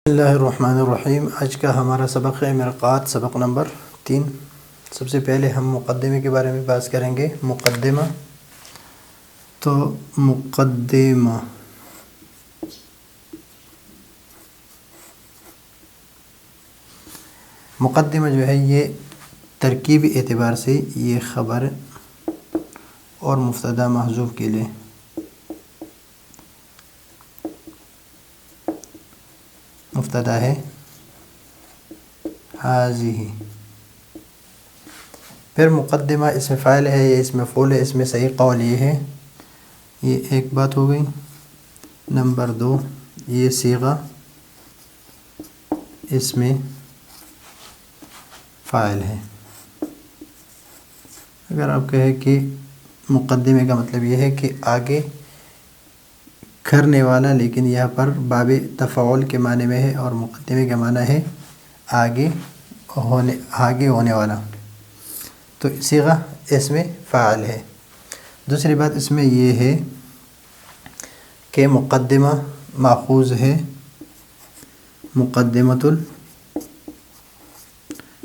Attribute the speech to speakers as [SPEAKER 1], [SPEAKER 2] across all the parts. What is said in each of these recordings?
[SPEAKER 1] بسم اللہ الرحمن الرحیم۔ آج کا ہمارا سبق ہے مرقات، سبق نمبر 3۔ سب سے پہلے ہم مقدمے کے بارے میں بات کریں گے۔ مقدمہ تو مقدمہ جو ہے یہ ترکیبی اعتبار سے یہ خبر اور مبتدا محذوف کے لیے مبتدا ہے حاضی۔ پھر مقدمہ اسم فاعل ہے یا اسم مفعول ہے، اس میں صحیح قول یہ ہے، یہ ایک بات ہو گئی۔ نمبر 2، یہ صیغہ اسم فاعل ہے۔ اگر آپ کہیں کہ مقدمے کا مطلب یہ ہے کہ آگے کرنے والا، لیکن یہاں پر باب تفاعل کے معنی میں ہے اور مقدمے کا معنی ہے آگے ہونے والا، تو صیغہ اسم فاعل ہے۔ دوسری بات اس میں یہ ہے کہ مقدمہ ماخوذ ہے مقدمۃ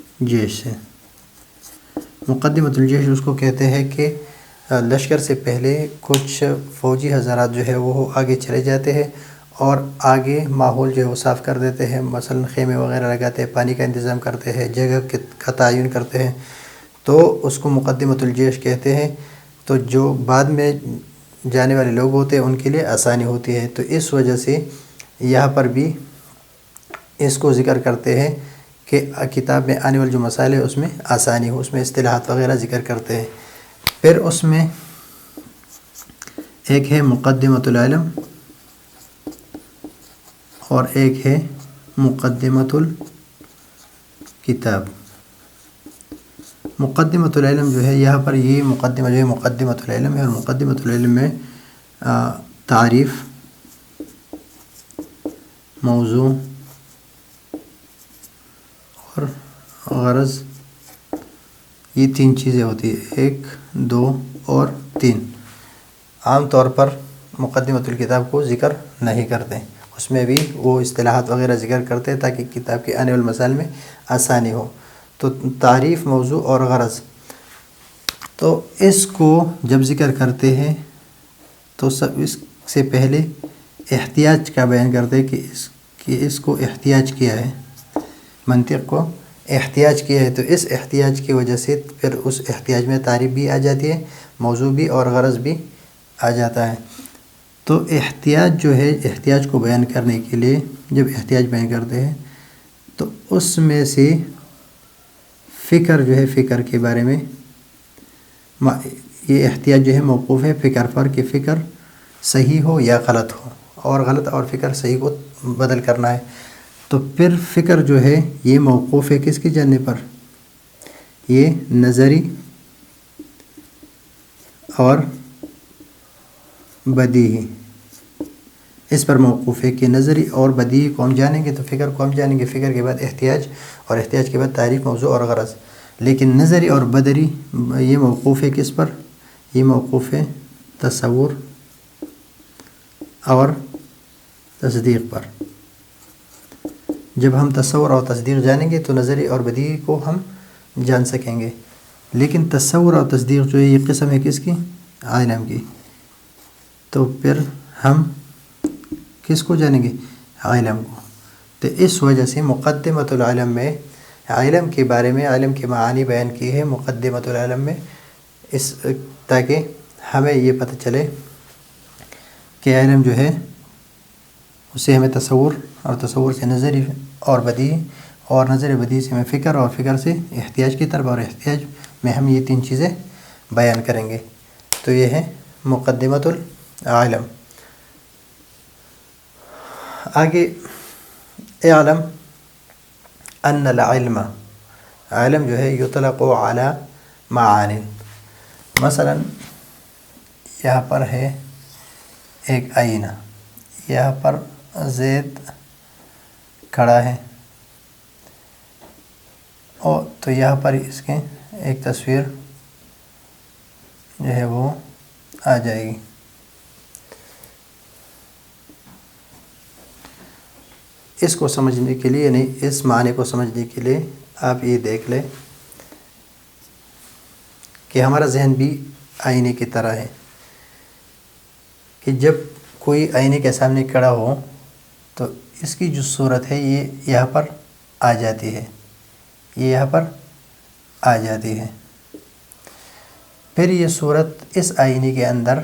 [SPEAKER 1] الجیش سے۔ مقدمۃ الجیش اس کو کہتے ہیں کہ لشکر سے پہلے کچھ فوجی حضرات جو ہے وہ آگے چلے جاتے ہیں اور آگے ماحول جو ہے وہ صاف کر دیتے ہیں، مثلا خیمے وغیرہ لگاتے ہیں، پانی کا انتظام کرتے ہیں، جگہ کا تعین کرتے ہیں، تو اس کو مقدمۃ الجیش کہتے ہیں۔ تو جو بعد میں جانے والے لوگ ہوتے ہیں ان کے لیے آسانی ہوتی ہے، تو اس وجہ سے یہاں پر بھی اس کو ذکر کرتے ہیں کہ کتاب میں آنے والے جو مسائل ہیں اس میں آسانی ہو، اس میں اصطلاحات وغیرہ ذکر کرتے ہیں۔ پھر اس میں ایک ہے مقدمۃ العلم اور ایک ہے مقدمۃ الکتاب۔ مقدمۃ العلم جو ہے یہاں پر یہ مقدمہ جو ہے مقدمۃ العلم ہے، اور مقدمۃ العلم میں تعریف، موضوع اور غرض، یہ 3 چیزیں ہوتی ہیں، 1، 2 اور 3۔ عام طور پر مقدمۃ الکتاب کو ذکر نہیں کرتے، اس میں بھی وہ اصطلاحات وغیرہ ذکر کرتے ہیں تاکہ کتاب کے آنے والے مسائل میں آسانی ہو۔ تو تعریف، موضوع اور غرض، تو اس کو جب ذکر کرتے ہیں تو سب اس سے پہلے احتیاج کا بیان کرتے ہیں کہ اس کو احتیاج کیا ہے، منطق کو احتیاج کیا ہے، تو اس احتیاج کی وجہ سے پھر اس احتیاج میں تعریف بھی آ جاتی ہے، موضوع بھی اور غرض بھی آ جاتا ہے۔ تو احتیاج جو ہے، احتیاج کو بیان کرنے کے لیے جب احتیاج بیان کرتے ہیں تو اس میں سے فکر جو ہے، فکر کے بارے میں یہ احتیاج جو ہے موقوف ہے فکر پر، کہ فکر صحیح ہو یا غلط ہو، اور غلط اور فکر صحیح کو بدل کرنا ہے۔ تو پھر فکر جو ہے یہ موقوف ہے کس کی جانب پر؟ یہ نظری اور بدیہی، اس پر موقوف ہے کہ نظری اور بدیہی کو ہم جانیں گے تو فکر کو ہم جانیں گے، فکر کے بعد احتیاج، اور احتیاج کے بعد تعریف، موضوع اور غرض۔ لیکن نظری اور بدری یہ موقوف ہے کس پر؟ یہ موقوف ہے تصور اور تصدیق پر۔ جب ہم تصور اور تصدیق جانیں گے تو نظری اور بدیہی کو ہم جان سکیں گے۔ لیکن تصور اور تصدیق جو ہے یہ قسم ہے کس کی؟ عالم کی۔ تو پھر ہم کس کو جانیں گے؟ عالم کو۔ تو اس وجہ سے مقدمۃ العلم میں عالم کے بارے میں، عالم کے معانی بیان کی ہے مقدمۃ العلم میں، تاکہ ہمیں یہ پتہ چلے کہ علم جو ہے اسے ہمیں تصور، اور تصور سے نظری اور بدیہی، اور نظر بدیہی سے ہمیں فکر، اور فکر سے احتیاج کی طرف، اور احتیاج میں ہم یہ 3 چیزیں بیان کریں گے۔ تو یہ ہے مقدمۃ العلم۔ آگے اعلم ان العلم، علم جو ہے یطلق علی معانی، مثلا یہاں پر ہے ایک آئینہ، یہاں پر زید کھڑا ہے، اور تو یہاں پر اس کے ایک تصویر جو ہے وہ آ جائے گی۔ اس کو سمجھنے کے لیے یعنی اس معنی کو سمجھنے کے لیے آپ یہ دیکھ لیں کہ ہمارا ذہن بھی آئینے کی طرح ہے کہ جب کوئی آئینے کے سامنے کھڑا ہو تو اس کی جو صورت ہے یہ یہاں پر آ جاتی ہے، یہ یہاں پر آ جاتی ہے، پھر یہ صورت اس آئینے کے اندر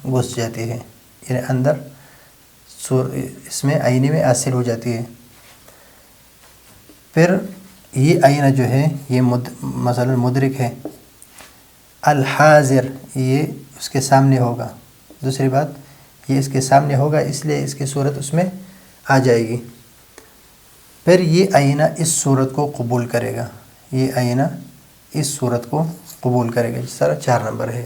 [SPEAKER 1] گھس جاتی ہے، یعنی اندر اس میں آئینے میں حاصل ہو جاتی ہے۔ پھر یہ آئینہ جو ہے یہ مثلا مدرک ہے، الحاضر یہ اس کے سامنے ہوگا، دوسری بات یہ اس کے سامنے ہوگا اس لیے اس کی صورت اس میں آ جائے گی۔ پھر یہ آئینہ اس صورت کو قبول کرے گا، یہ آئینہ اس صورت کو قبول کرے گا، جس طرح 4 نمبر ہے۔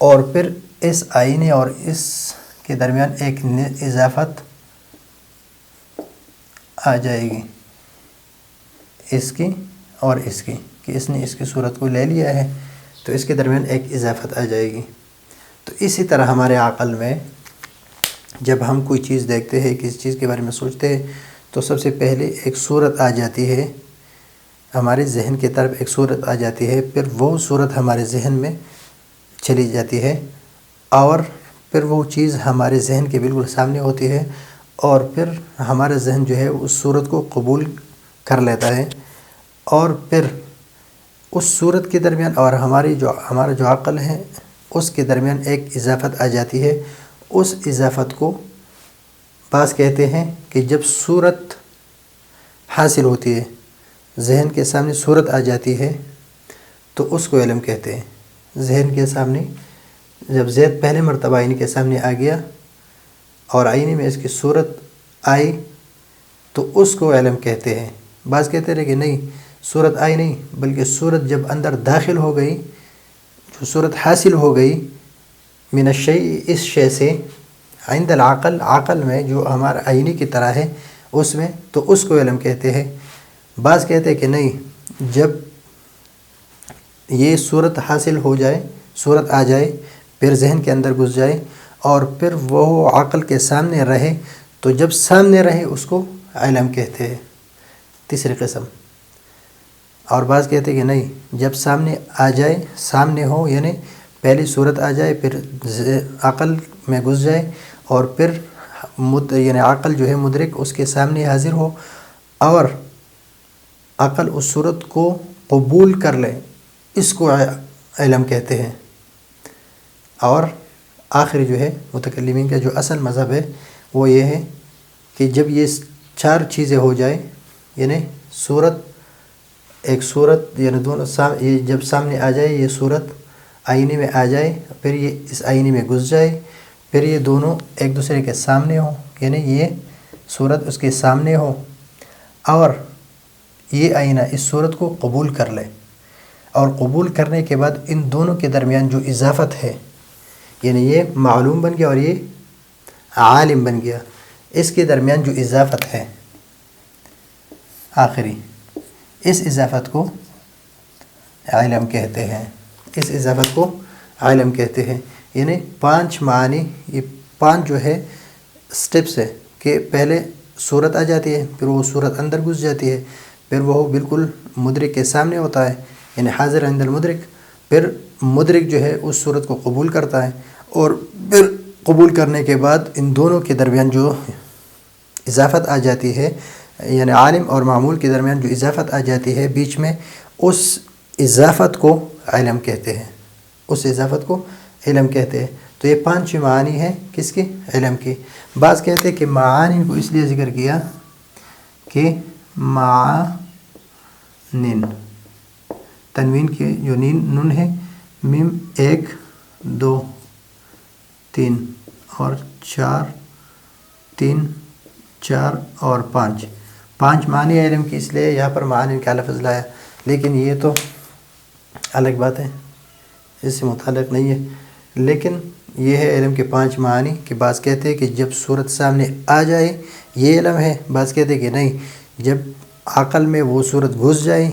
[SPEAKER 1] اور پھر اس آئینے اور اس کے درمیان ایک اضافت آ جائے گی، اس کی اور اس کی، کہ اس نے اس کی صورت کو لے لیا ہے تو اس کے درمیان ایک اضافت آ جائے گی۔ تو اسی طرح ہمارے عقل میں جب ہم کوئی چیز دیکھتے ہیں، کسی چیز کے بارے میں سوچتے ہیں تو سب سے پہلے ایک صورت آ جاتی ہے، ہمارے ذہن کی طرف ایک صورت آ جاتی ہے، پھر وہ صورت ہمارے ذہن میں چلی جاتی ہے اور پھر وہ چیز ہمارے ذہن کے بالکل سامنے ہوتی ہے اور پھر ہمارا ذہن جو ہے اس صورت کو قبول کر لیتا ہے، اور پھر اس صورت کے درمیان اور ہمارا جو عقل ہے اس کے درمیان ایک اضافت آ جاتی ہے۔ اس اضافت کو بعض کہتے ہیں کہ جب صورت حاصل ہوتی ہے، ذہن کے سامنے صورت آ جاتی ہے تو اس کو علم کہتے ہیں۔ ذہن کے سامنے جب زید پہلے مرتبہ آئینے کے سامنے آ گیا اور آئینے میں اس کی صورت آئی تو اس کو علم کہتے ہیں۔ بعض کہتے ہیں کہ نہیں، صورت آئی نہیں، بلکہ صورت جب اندر داخل ہو گئی، جو صورت حاصل ہو گئی من الشیء اس شے سے، عند العقل عقل میں جو ہمارا آئینے کی طرح ہے اس میں، تو اس کو علم کہتے ہیں۔ بعض کہتے ہیں کہ نہیں، جب یہ صورت حاصل ہو جائے، صورت آ جائے، پھر ذہن کے اندر گھس جائے اور پھر وہ عقل کے سامنے رہے، تو جب سامنے رہے اس کو علم کہتے ہیں، تیسری قسم۔ اور بعض کہتے ہیں کہ نہیں، جب سامنے آ جائے، سامنے ہو یعنی پہلی صورت آ جائے، پھر عقل میں گھس جائے اور پھر یعنی عقل جو ہے مدرک اس کے سامنے حاضر ہو اور عقل اس صورت کو قبول کر لے، اس کو علم کہتے ہیں۔ اور آخری جو ہے متکلمین کا جو اصل مذہب ہے وہ یہ ہے کہ جب یہ 4 چیزیں ہو جائے، یعنی ایک صورت یعنی دونوں یہ جب سامنے آ جائے، یہ صورت آئینے میں آ جائے، پھر یہ اس آئینے میں گھس جائے، پھر یہ دونوں ایک دوسرے کے سامنے ہوں، یعنی یہ صورت اس کے سامنے ہو اور یہ آئینہ اس صورت کو قبول کر لے، اور قبول کرنے کے بعد ان دونوں کے درمیان جو اضافت ہے، یعنی یہ معلوم بن گیا اور یہ عالم بن گیا، اس کے درمیان جو اضافت ہے آخری، اس اضافت کو علم کہتے ہیں، اس اضافت کو علم کہتے ہیں۔ یعنی 5 معانی، یہ 5 جو ہے سٹیپس ہے کہ پہلے صورت آ جاتی ہے، پھر وہ صورت اندر گھس جاتی ہے، پھر وہ بالکل مدرک کے سامنے ہوتا ہے، یعنی حاضر عند المدرک، پھر مدرک جو ہے اس صورت کو قبول کرتا ہے، اور پھر قبول کرنے کے بعد ان دونوں کے درمیان جو اضافت آ جاتی ہے، یعنی عالم اور معمول کے درمیان جو اضافت آ جاتی ہے بیچ میں، اس اضافت کو علم کہتے ہیں، اس اضافت کو علم کہتے ہیں۔ تو یہ 5 معانی ہیں کس کی؟ علم کی۔ بعض کہتے ہیں کہ معانی کو اس لیے ذکر کیا کہ معانن، تنوین کی جو نون ہے، میم 1 2 3 اور 4 3 4 اور 5 معنی علم کی، اس لیے یہاں پر معانی کا لفظ لایا، لیکن یہ تو الگ بات ہے، اس سے متعلق نہیں ہے۔ لیکن یہ ہے علم کے 5 معانی کہ بعض کہتے ہیں کہ جب صورت سامنے آ جائے یہ علم ہے، بعض کہتے ہیں کہ نہیں، جب عقل میں وہ صورت گھس جائے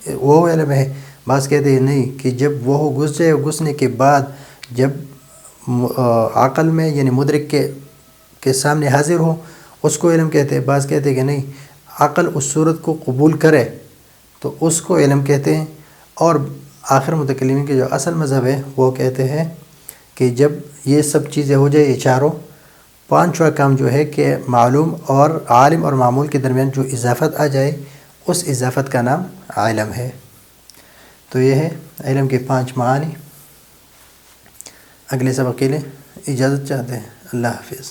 [SPEAKER 1] وہ علم ہے، بعض کہتے ہیں نہیں کہ جب وہ گھس جائے، گھسنے کے بعد جب عقل میں یعنی مدرک کے کے سامنے حاضر ہو اس کو علم کہتے ہیں۔ بعض کہتے ہیں کہ نہیں، عقل اس صورت کو قبول کرے تو اس کو علم کہتے ہیں۔ اور آخر متکلمین کے جو اصل مذہب ہے وہ کہتے ہیں کہ جب یہ سب چیزیں ہو جائے، یہ چاروں پانچواں کام جو ہے کہ معلوم اور عالم اور معمول کے درمیان جو اضافت آ جائے، اس اضافت کا نام علم ہے۔ تو یہ ہے علم کے 5 معانی۔ اگلے سبق کے لیے اجازت چاہتے ہیں۔ اللہ حافظ۔